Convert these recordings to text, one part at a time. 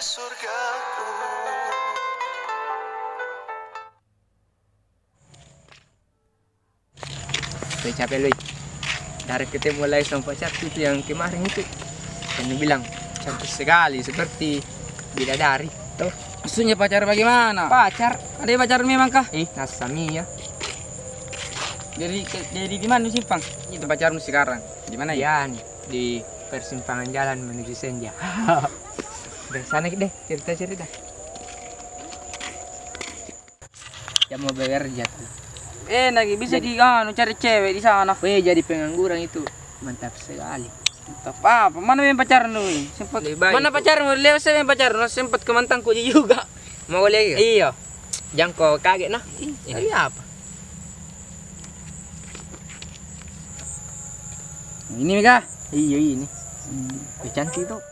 surgaku. Saya capek Lui. Dari kita mulai sama pacarku itu yang kemarin itu, yang bilang cantik sekali seperti bidadari. Tuh, Maksudnya pacar bagaimana? pacar. Ada pacar memang kah? Nasami ya. Jadi di mana simpang? Itu pacarmu sekarang. Di mana ya? Ya nih, di persimpangan jalan menuju Senja. Udah sana deh, cerita-cerita. Ya mau bekerja tuh. Lagi bisa cari cewek di sana. Weh, jadi pengangguran itu mantap sekali. Entah apa? Mana memang pacarmu? Sempat. Lebih baik Mana itu. pacarmu? Lewat saya memang pacarmu. Sempat ke mantanku juga. Mau lagi? Iya. Jangan kau kaget nah. Ini apa? Ini Mega. Iya ini. Cantik tuh.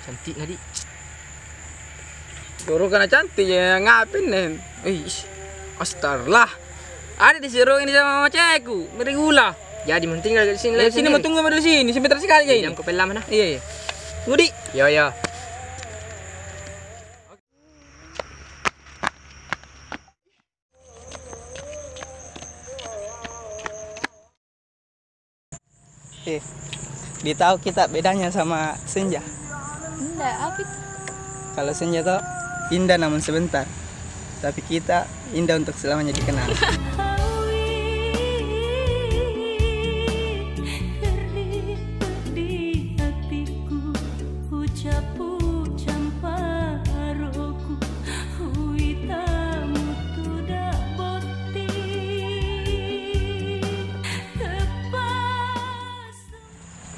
Cantik nadi. Suruh kena cantik ya ngapin nih. Astagfirullah. Ada disuruh ini sama cewekku, merigula. Jadi mending tinggal di sini. Di sini mau tunggu di sini, sebentar sekali ya ini. Jangan kau pelam nah. Iya. Budi. Yo yo. Dia tahu kita bedanya sama senja. Enggak, apa itu? Kalau senja tuh indah namun sebentar. Tapi kita indah untuk selamanya dikenal.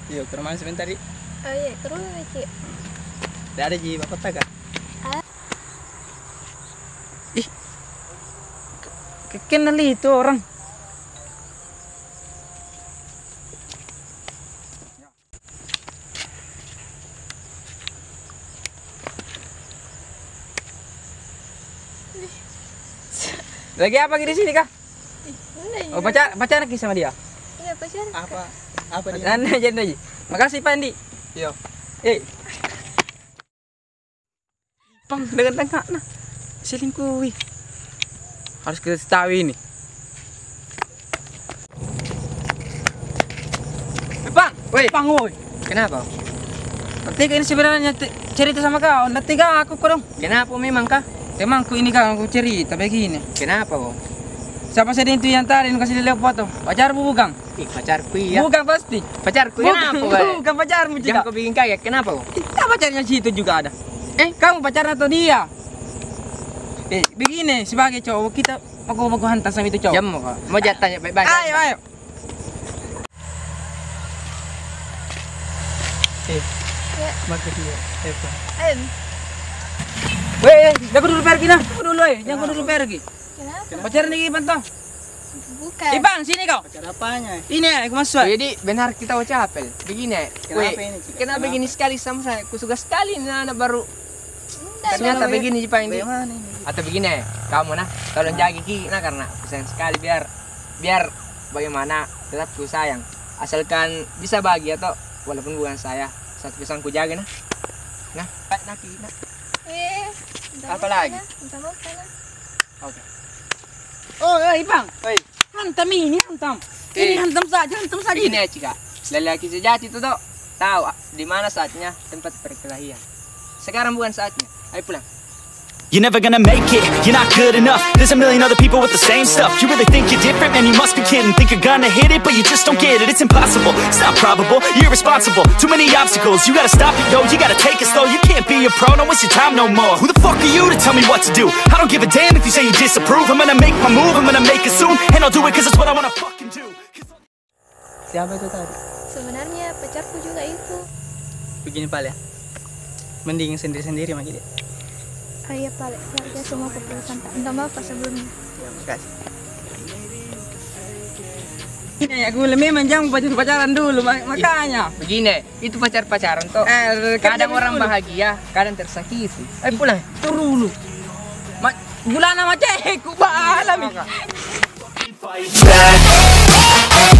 Yuk, ke rumah sebentar, Di. Oh iya, terus Ci. Tidak ada Ji, Bapak tak? Kenal itu orang. Lagi apa di sini kah? Enggak, Oh pacaran lagi sama dia. iya pacaran. Apa dia? Anda jadi aja. Makasih Pak Andi. Yo. Pang dengan tengah nah. Selingkuhi. Harus kita tahu ini. Bang, woi. Kenapa? Nanti ini sebenarnya cerita sama kau. Nanti aku dong. Kenapa memang kah? Temanku ini kan aku cerita begini. Kenapa kok? Siapa sedih itu yang tadi kasih lihat foto? Pacarmu bukan? Pacarku ya. Bukan pasti. Pacarku kenapa? Bukan pacarmu Jangan juga. kau bikin kaget. Kenapa kok? Kita pacarnya situ juga ada. Kamu pacaran atau dia? Begini sebagai cowok kita mau hantar sama itu cowok. Jam kok. Mau tanya baik-baik. Ayo. Makasih ya. Eva. Weh, jangan dulu pergi nah. Jangan dulu pergi. Kenapa? Pacaran lagi bantang. Bukan. Bang, sini kau. Pacar apanya? Ini aku masuk. Jadi benar kita ucapin. Begini. Kenapa ini, Cik? Kenapa begini sekali sama saya? Aku suka sekali anak baru. Enggak, Ternyata begini Pak ini. Bagaimana ini? Atau begini, kamu nah tolong jaga Ki nah karena aku sayang sekali biar bagaimana tetap ku sayang. Asalkan bisa bahagia toh walaupun bukan saya. Satu pesan ku jaga nah. Nah, baik nah Ki nah. Apa lagi? Minta makan. Oke. Oh, Bang. Hantam ini, hantam. Ini hantam saja. Begini ya Cika. Lelaki sejati itu toh tahu di mana saatnya tempat perkelahian. Sekarang bukan saatnya. Ayo pulang. You're never gonna make it, you're not good enough. There's a million other people with the same stuff. You really think you're different, man, you must be kidding. Think you're gonna hit it, but you just don't get it. It's impossible, it's not probable, you're irresponsible. Too many obstacles, you gotta stop it, yo. You gotta take it slow, you can't be a pro, don't waste your time no more. Who the fuck are you to tell me what to do? I don't give a damn if you say you disapprove. I'm gonna make my move, I'm gonna make it soon. And I'll do it cause it's what I wanna fucking do. Siapa itu tadi? Sebenarnya pacarku juga itu. Begini Pal ya. Mending sendiri-sendiri sama dia. Oh iya Pak, saya semua keputusan tak. Minta maaf Pak sebelumnya. Ya, makasih. Ini aku memang jangan pacaran dulu makanya. Begini, itu pacaran toh. Kadang orang bahagia, kadang tersakiti. Ayo pulang. Turun dulu. Bulan sama cewekku Pak alami. Fight back.